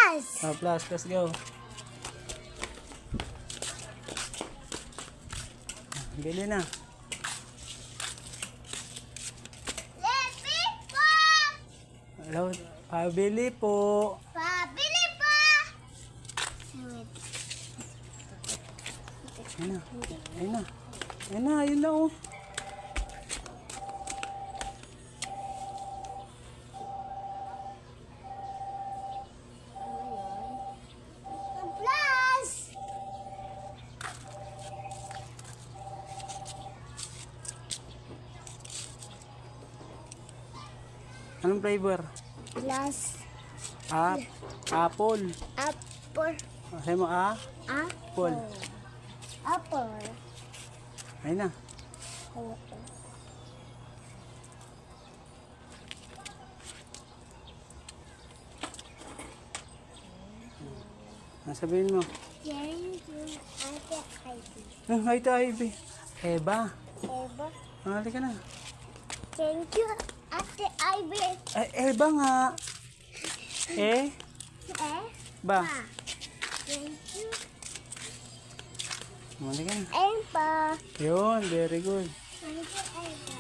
Plus. Oh, plus. Let's go. Bili na. Lepi po. Hello. Pabili po. Pabili po. Ayun na. Ayun na. Ayun na. Ayun na oh. Plus. Anong flavor? Plus. Apple. Apple. Sabi mo Apple. Apple. Ayun na. Sabihin mo. Thank you, Ate Ivy. Hi, Ivy. Eba. Eva. Halika na. Thank you, Ate Ivy. Ay, Eba nga. Ba. Thank you, Halika na. Eva. Yun, very good. Thank you, Eva.